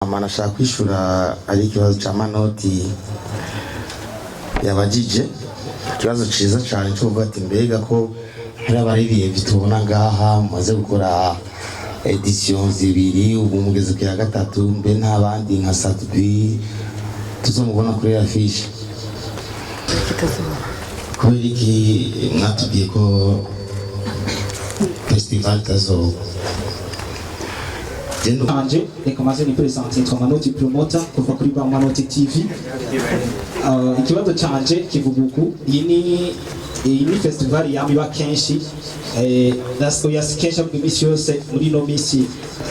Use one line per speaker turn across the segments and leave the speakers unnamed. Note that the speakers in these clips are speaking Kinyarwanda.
Nashaka kwishura ari ikibazo cy'amanoti yabajije, ikibazo ciza cyane cyo kuvuga ati mbega ko hari abaririmbyi tubona ngaha maze gukora edition zibiri ubu mugeze ku ya gatatu, mbe nta bandi nka Satbi tuzomubona kuri affiche kubera iki mwatubwiye ko festival tazo
Anje reka maze ni presenter twa Manoti promoter kuva kuri ba Manoti TV. Ikibazo canje kivuga uku, iyi ni festival yamiba kenshi that's yasikeje mu misi yose muri no misi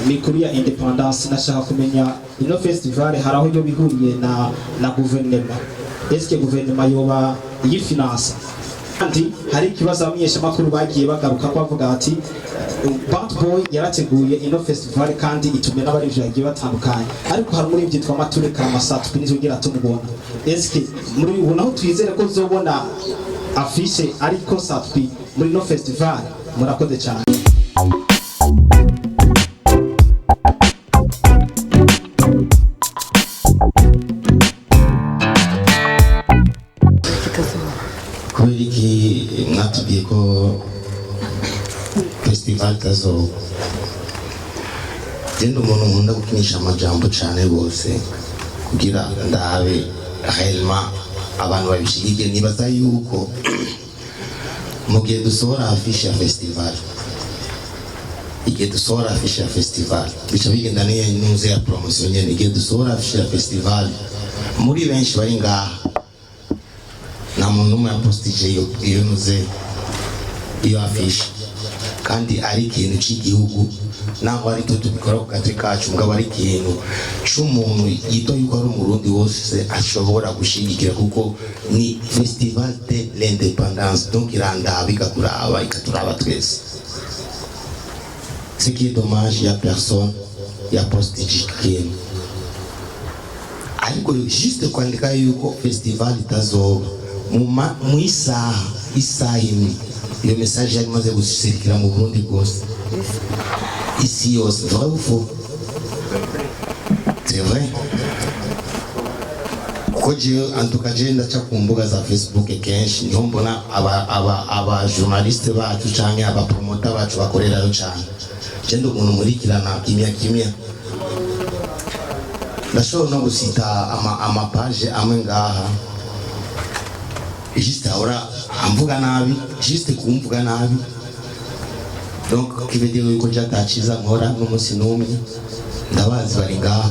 mikuru ya independence. Nashaka kumenya ino festival haraho yo bihuriye na gouvernement, est-ce que gouvernement yoba yifinance? Kandi hari ikibazo abamenyesha makuru bagiye bagaruka ko bavuga ati bantubwoy yarateguye ino festival kandi itumye n'abarivyo bagiye batandukanye, ariko hari muri byitwa mature karamasatu kunizogira tumubona. Est-ce muri ubu naho twizere ko zobona affiche ariko Satbi muri no festival? Murakoze cyane.
kubera iki mwatubwiye ko festival tazo genda umuntu nkunda gukinisha amajambo cyane rwose kugira ndabe réellement abantu babishigike. Nibaza yuko mu gihe dusohora affiche ya festival, igihe dusohora affiche ya festival bica bigenda n'uze ya promotion nyene. Igihe dusohora affiche ya festival muri benshi bari ngaha na muntu umwe yapostije iyo nuze iyo affiche, kandi ari ikintu cy'igihugu naho ari tubikora ku gatwe kacu, mugabo ari ikintu cy'umuntu yito yuko ari umurundi wose ashobora gushigikira, kuko ni festival de l'indépendance, donc irandaba ikakuraba ikaturaba twese. Ce qui est dommage, ya personne ya postije ikintu, ariko juste kwandika yuko festival itazoba mu isaha imwe. Iyo message yari maze gusirikira mu Burundi bwose, isi yose. Vrai ou faux? C'est vrai. Kuko en tout cas je ndaca ku mbuga za Facebook kenshi niho mbona aba journaliste bacu canke aba promoter bacu bakorerayo cyane. Je ndo umuntu murikirana kimya ndashobora no gusita ama page amwe ngaha juste ahora amvuga nabi, juste kumvuga nabi. Donc kivedeo yuko jatachiza nkora n'umunsi n'umwe ndabazi bari ngaha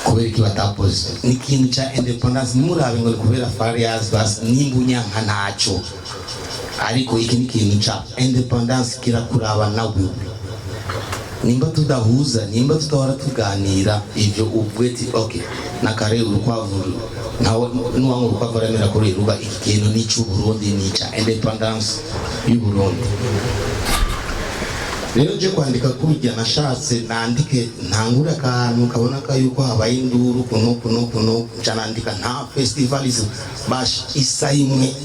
kubera iki batapoze. Ni ikintu cya independence, nimurabe ngo kubera farias bas nimbunya nka naco, ariko iki ni ikintu cya independence kirakuraba nawe. Nimba tudahuza, nimba tutahora tuganira ivyo ubweti okay nakare urukwavu nawe nuwangu urukwavu remera kuri ruba. Iki kintu ni cy'u Burundi, ni cya independence y'u Burundi. Rero je kwandika kujya nashatse nandike ntangura akantu kabona ka yuko habaye induru kuno canandika nta festivalism bash isa imwe.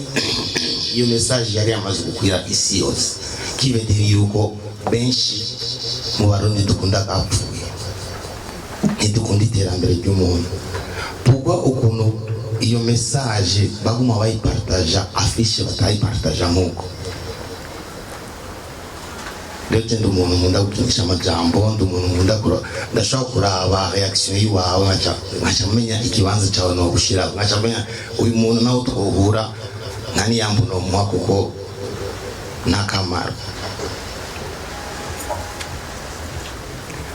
Iyo message yari amaze gukwira isi yose, kibedeye yuko benshi mu Barundi dukunda kapfuye, ntidukunda iterambere ry'umuntu. Pourquoi ukuntu iyo message baguma bayipartaja affiche batayipartaja nkuko? Rero ndi umuntu nkunda gukinisha amajambo, ndi umuntu nkunda ndashaka kuraba reaction yiwawe, nkaca menya ikibanza cyawe no gushira, nkaca menya uyu muntu nawe twohura nani yambuno mwa kuko nakamara.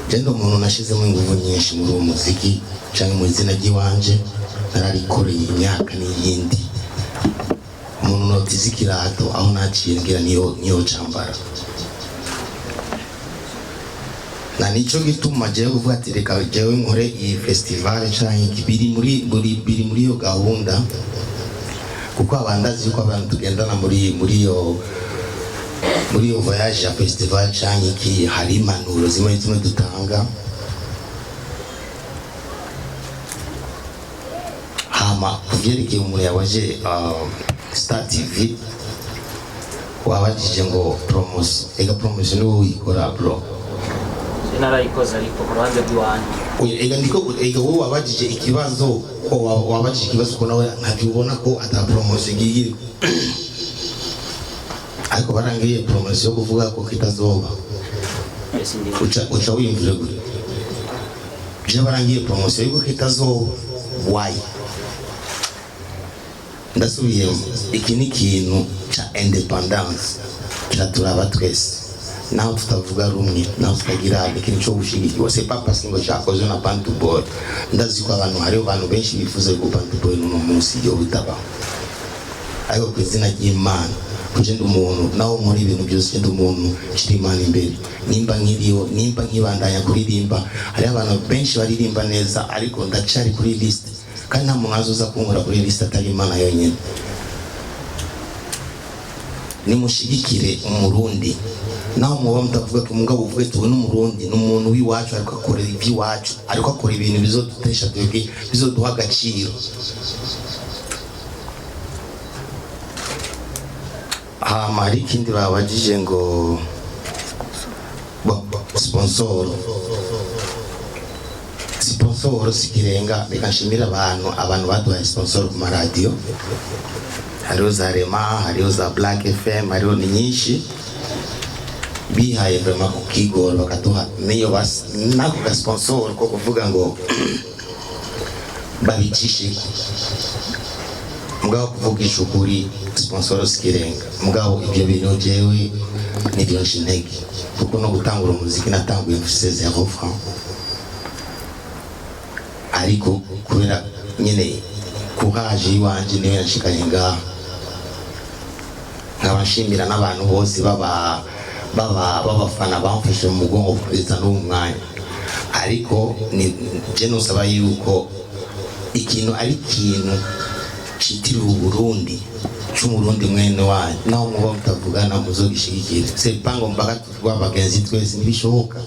Jendo umuntu nashizemo ingufu nyinshi muri umuziki cyangwa mu izina ry'iwanje, nararikoreye imyaka n'iyindi. Umuntu notiza ikirato aho naciye ngira niyo cambara, na nico gituma jewe kuvuga ati reka jewe nkore iyi festival canke biri muri yo gahunda, kuko abandazi yuko abantu tugendana muri yo voyage ya festival canke iki hari impanuro zimwe dutanga. Hama kuvyerekeye umuntu yabaje Star TV wabajije ngo promotion, ega promotion niwo uyikora bro.
narayikoze ariko ku ruhande rw'iwanyu
ega wowe wabajije ikibazo ko nawe nkabibona ko atapromotion ngiye ariko barangiye promotion yo kuvuga ko kitazoba uca wimvire gute je barangiye promotion yo kitazoba why ndasubiye iki ni kintu cha independence kiraturaba twese naho tutavuga rumwe naho tutagira ikintu cyo gushigikirwa c'est pas parce que ngo cyakozwe na bantubwoy ndazi ko abantu benshi bifuza ko bantubwoy no munsi yo bitaba ariko ku izina ry'Imana kugenda umuntu naho muri ibintu byose genda umuntu kiri Imana imbere nimba nkibandanya kuririmba hari abantu benshi baririmba neza ariko ndacari kuri list kandi nta muntu azoza kunkora kuri list atari Imana yonyene nimushigikire umurundi naho muba mutavuga ko umugabo uvuye tubone umurundi n'umuntu w'iwacu ariko akorera iby'iwacu ariko akora ibintu bizodutesha twebwe bizoduha agaciro hari ikindi babajije ngo sponsor sikirenga reka nshimira abantu baduhaye sponsor ku maradiyo hariho za Rema hariho za Black FM hariho ni nyinshi bihaye vraiment kukigora bakaduha niyo basi nako ga sponsor ko kuvuga ngo babicishe mugabo kuvugisha ukuri sponsor sikirenga mugabo ibyo bintu jewe nibyo nshinege kuko no gutangura umuziki natanguye mfise 0 francs ariko kubera nyene courage yiwanje niyo yashikanye ngaho nkabashimira n'abantu bose babafana bamfashe mu mugongo kugeza n'umwanya ariko je nosaba yuko ikintu ari ikintu citiriwe Burundi cy'umurundi mwene wanyu naho muba mutavugana muzogishigikira c'est pas ngo mbaga twabagenzi twese nibishoboka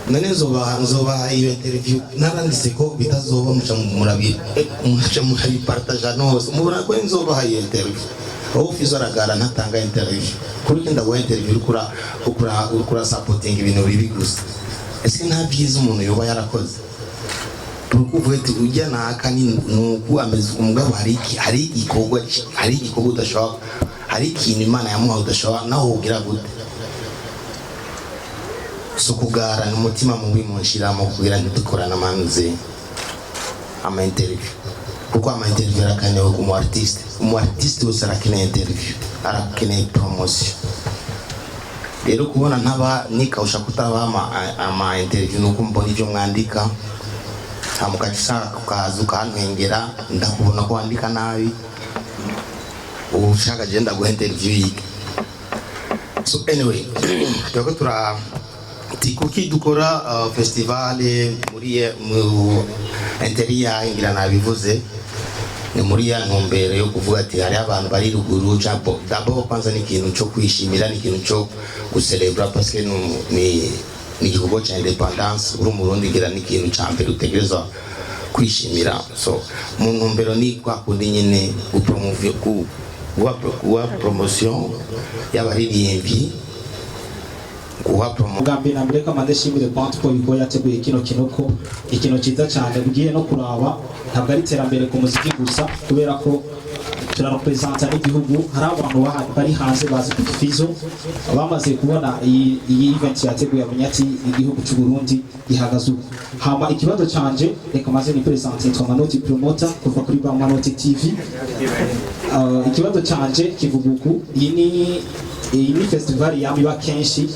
none nzoba iyo interview naranditse ko bitazoba muca muri partage nose mubona ko nzoba iyo interview aho Fizzo aragara ntatanga interview kuri kenda go interview ukura supporting ibintu bibi gusa ese nta byiza umuntu yoba yarakoze tukuvuye tujya nakani nuko ameze umugabo hari igikorwa udashobora hari ikintu Imana yamuha udashobora naho ugira gute so kugara n'umutima mubi munshiramo kugira ntidukorana manze ama interview kuko ama interview arakenewe ku artiste wese arakeneye interview arakeneye promotion rero kubona ntaba nikawusha kutaba ama interview nuko mbona ibyo mwandika hamukachishaka kukaza ukantwengera ndakubona ko wandika nabi ushaka genda go interview yike so anyway twako tikuki dukora festival muri interior ngira nabivuze ni muri ya ntumbero yo kuvuga ati hari abantu bari ruguru japo dabo kwanza ni ikintu cyo kwishimira ni ikintu cyo gucelebra parce que ni igikorwa cya independence uri umurundi ngira ni ikintu cya mbere utegereza kwishimira so mu ntumbero ni kwa kundi nyine guha promotion y'abaririmbyi
mugambi na mbere kamande shimire bantubwoy ko yateguye kino kinoko ikintu cyiza cyane ugiye no kuraba ntabwo ari terambere ku muziki gusa kubera ko turarepresenta n'igihugu hari abantu bari hanze bazi ku Fizzo bamaze kubona iyi event yateguye abanyati igihugu cy'u Burundi gihagaze uko hama ikibazo canje reka maze ni presenter twa manoti promoter kuva kuri ba manoti TV ikibazo canje kivuga uku iyi ni festival yamiba kenshi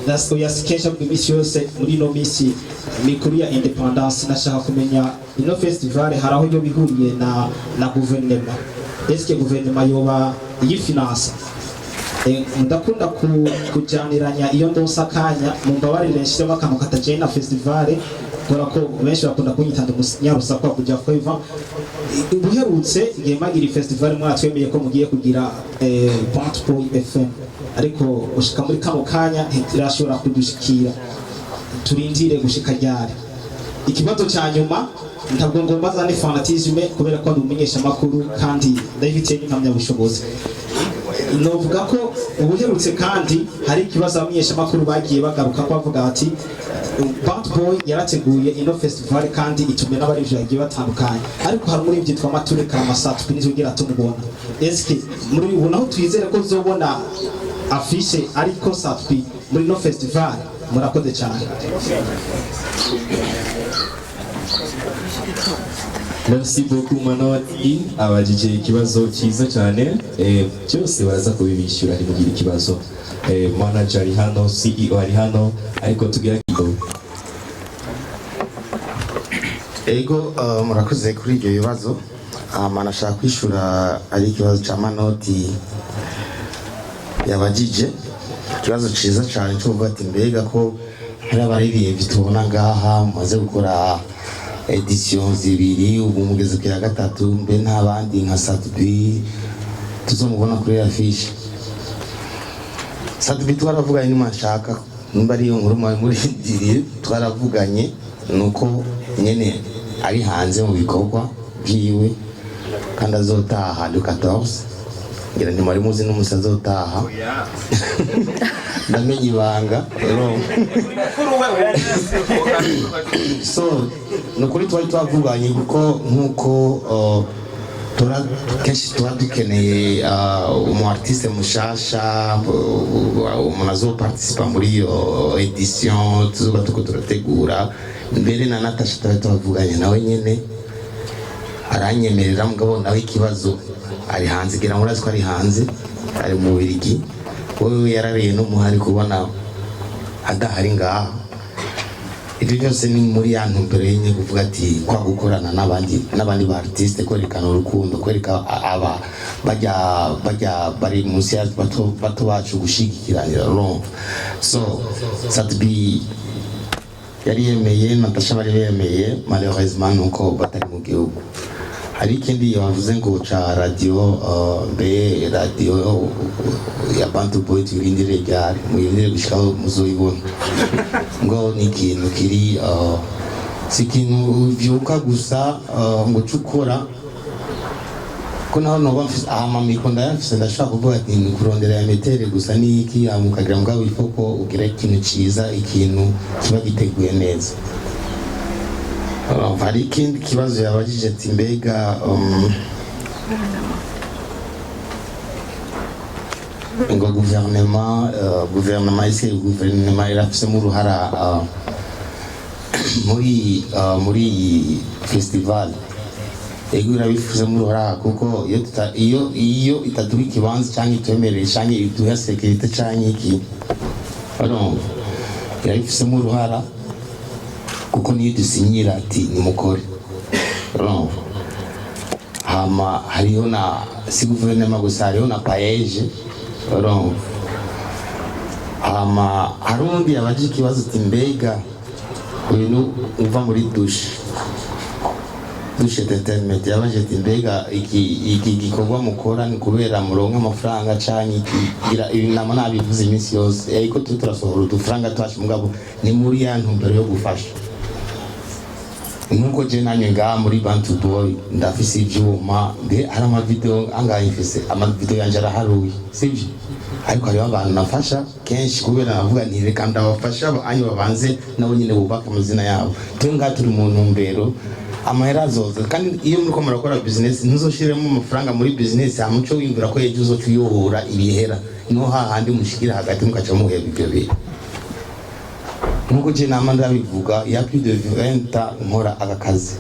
nasko yasikesha mu misi yose muri no misi mikuru ya independence nashaka kumenya ino festival haraho yo bihuriye na gouvernement eske gouvernement yoba yifinance ndakunda kujaniranya iyo ndonsa kanya mu mbabarire nshiremo akantu kataje na festival kora ko benshi bakunda kunyitanda umunyarusa kwa kujya kweva ubuherutse ngiye magira festival mwatwemeye ko mugiye kugira bantubwoy FM ariko ushika muri kano kanya ntirashobora kudushikira turindire gushika ryari ikibazo cya nyuma ntabwo ngomba zane fanatisme kubera ko ndumenyesha makuru kandi ndabifite n'impamya bushobozi novuga ko ubuherutse kandi hari ikibazo abamenyeshamakuru bagiye bagaruka ko bavuga bati Bantubwoy yarateguye ino festival kandi itumye n'abarivyo bagiye batandukanye, ariko hari muri byitwa mature karamasatu nizogera tumubona. Eske muri ubu naho twizere ko zobona afishe ariko satwi muri no festival. Murakoze cyane.
Merci beaucoup Manoti abajije ikibazo cyiza cyane, cyose baraza kubibishyura ari mugira ikibazo. Manager ari hano, CEO ari hano, ariko tugira kigo.
Ego murakoze kuri ibyo bibazo. Manashaka kwishura ari ikibazo cya Manoti yabajije. Ikibazo cyiza cyane cyo kuvuga ati mbega ko hari abaririmbyi tubona ngaha mumaze gukora edition zibiri ubu mugeze ku ya gatatu, mbe ntabandi nka Satbi tuzomubona kuri afishe. Satbi twaravuganye n'umashaka nimba ari yo nkuru muri diriye, twaravuganye nuko nyene ari hanze mu bikorwa byiwe kandi azotaha le 14. Ngira ni muri muzi n'umusaza utaha. Ndamenye ibanga so nukuri twari twavuganye kuko nkuko kenshi tuba dukeneye umu artiste mushasha umuntu azoparticipa muri iyo edition tuzoba tuko turategura. Mbere na Natasha tuba twavuganye nawe nyene aranyemerera, mugabo nawe ikibazo ari hanze, gira murazi ko ari hanze, ari mu Bubiligi. Wowe yarariye n'umuhari kubona adahari ngaha. Ibyo byose ni muri ya ntumbero yenye kuvuga ati kwa gukorana n'abandi ba artiste, kwerekana urukundo, kwereka aba bajya bari munsi ya bato bacu gushigikiranira ron. So Satbi yari yemeye, Natasha bari yemeye, malheureusement nuko batari mu gihugu. Hari ikindi yavuze ngo cha radio be radio ya Bantubwoy turindire ryari muyindire gushikaho muzoyibona. Ngo ni ikintu kiri si ikintu vyuka gusa ngo cukora ko naho no bamfise amamiko ndayafise, ndashaka kuvuga ati ni kurondera ya metere gusa ni iki amukagira mugabo ifoko ugira ikintu ciza, ikintu kiba giteguye neza. Hari ikindi kibazo yabajije ati mbega ngo guverinoma ese guverinoma irafisemo uruhara muri festival. Ego irabifuzemo uruhara kuko iyo itaduha ikibanza cyangwa ituwemerere cyangwa iduha sekirite cyangwa iki irabifuzemo uruhara kuko niyo dusinyira ati nimukore. Hama hariho na si guverinoma gusa, hariho na payeje. Hama harundi yabajije ikibazo ati mbega ibintu uva muri dushe entertainment, yabajije ati mbega iki gikorwa mukora ni kubera muronka amafaranga cyane igira ibinama nabivuze iminsi yose, ariko turasohora udufaranga twacu mugabo ni muri ya ntumbero yo gufasha. Nuko je nanye nga muri Bantubwoy ndafise ivyuma mbe hari amavideo angaye mfise amavideo yanje araharuye sivyo, ariko hari abantu nafasha kenshi kubera navuga nti reka ndabafasha anyo babanze nabo nyine bubaka amazina yabo. Tunga turi mu ntumbero amahera azoza, kandi iyo muri ko murakora business ntuzoshiremo amafaranga muri business amuco wimvira ko ejo uzotuyohora ibihera no hahandi mushikira hagati mukaca muheba ibyo bintu. Nuko je nama ndabivuga ya plus de 20 ans nkora agakazi,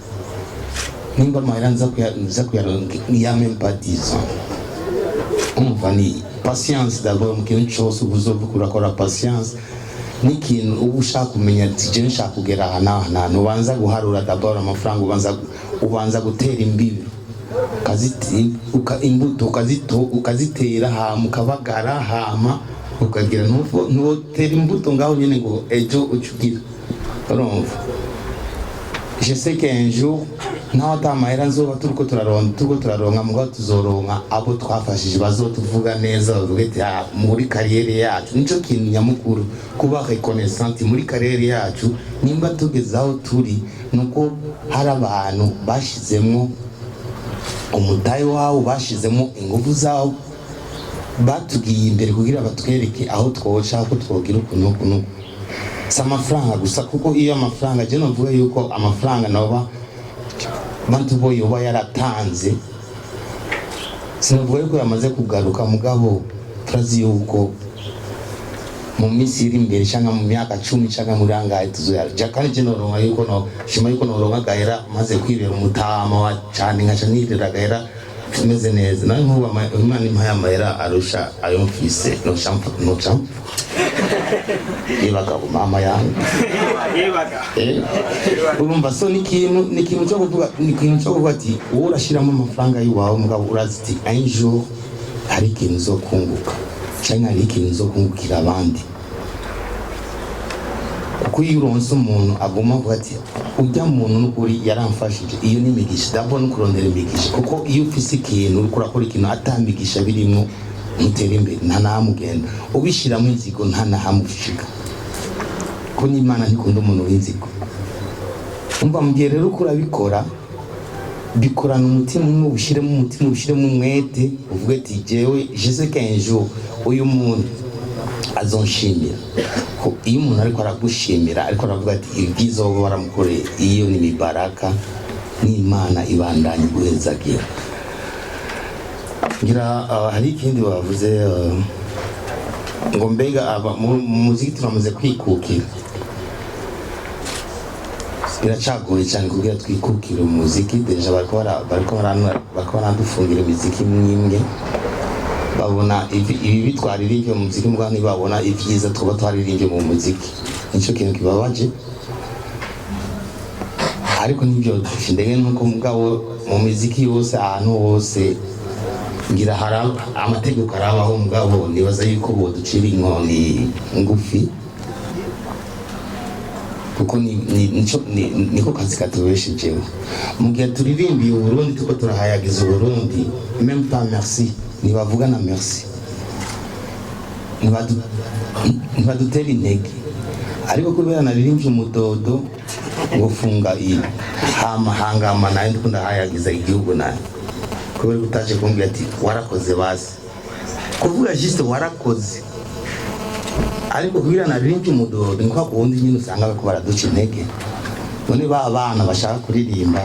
nimba amahera nza kuyaronka ya même pas 10 ans. Umva ni patience d'abord, mukintu cyose ubuzovuga urakora patience n'ikintu ubu ushaka kumenya ati je nshaka kugera hana ubanza guharura d'abord amafaranga, ubanza gutera imbibi imbuto ukazitera hama ukabagara hama ukagira ntutera imbuto ngaho nyene ngo ejo ucugira. Je sais qu'un jour naho tamahera nzoba turiko turaronka mugabo tuzoronka abo twafashije bazotuvuga neza, bagete muri kariyeri yacu. Nico kintu nyamukuru kuba reconnaissant muri kariyeri yacu, nimba tugezaho turi nuko hari abantu bashizemo umutayi wawo, bashizemo ingufu zawo batugiye imbere kugira batwereke aho twoca ko twogira ukuntu si amafaranga gusa, kuko iyo amafaranga je novuga yuko amafaranga noba bantubwoy yoba yaratanze, sinavuga yuko yamaze kugaruka, mugabo turazi yuko mu minsi iri imbere cyangwa mu myaka 10 cyangwa muri angahe tuzoyaja, kandi je noronka yuko no shima yuko noronka gahera maze kwibera umutama wa cyane nkaca nirira gahera tumeze neza, nawe nkuba Imana impaya amahera arusha ayo mfise no champ ibaga mama yangu urumva. So ni ikintu cyo kuvuga ati wowe urashiramo amafaranga yiwawe, mugabo urazi ati un jour hari ikintu zo kunguka cyangwa hari ikintu zo kungukira abandi, kuko iyo uronse umuntu aguma avuga ati ujya muntu n'ukuri yaramfashije, iyo ni imigisha dabo no kurondera imigisha, kuko iyo ufise ikintu uri kurakora ikintu atamigisha birimo mutera imbere nta nahamugenda, ubishiramo inzigo nta nahamushika, ko n'Imana ntikunda umuntu w'inzigo. Umva mu gihe rero kurabikora bikorana umutima umwe, ushiremo umutima, ushiremo umwete, uvuga ati jewe je sais qu'un jour uyu muntu azonshimira. Ko iyo umuntu ariko aragushimira ariko aravuga ati ibyiza wowe waramukoreye, iyo ni mibaraka n'Imana ibandanye guhezagira. Ngira hari ikindi bavuze ngo mbega mu muziki turamaze kwikukira, biracagoye cyane kugira twikukire umuziki. Deja bariko baradufungira imiziki mwimwe, babona ibi bitwaririmbye mu muziki, mugabo ntibabona ibyiza twaba twaririmbye mu muziki. Nicyo kintu kibabaje, ariko nibyo ndenge nuko mugabo mu muziki yose ahantu hose ngira hari amategeko arabaho, mugabo nibaza yuko boducira inkoni ngufi, kuko niko kazi katubeshejeho. Mu gihe turirimbiye Uburundi tuko turahayagiza Uburundi, même pas merci, nibavuga na merci, nibadutera intege, ariko kubera naririmbye umudodo ngo funga iyi hangama nayo ndikunda hayagiza igihugu nayo, kubera utaje kumbwira ati warakoze basi, kuvuga juste warakoze, ariko kubera naririmbye umudodo nko kundi nyine usanga bako baraduca intege. None ba bana bashaka kuririmba,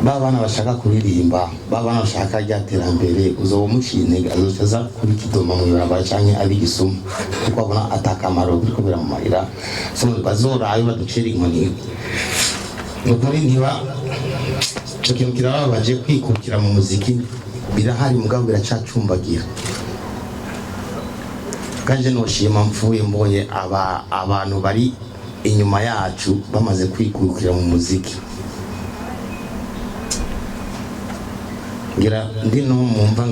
ba bana bashaka ryaterambere, uzoba muciye intege, azoza kuri kidoma mu barabara canke ari gisuma, kuko abona atakamaro biriko biramumarira. So bazorayo baducira inkoni, nukuri ntiba cyo kintu kirababaje kwikukira mu muziki, birahari mugabo biracacumbagira. Kanje noshima mvuye mbonye abantu bari inyuma yacu bamaze kwikukira mu muziki. Ngira ndi no mumva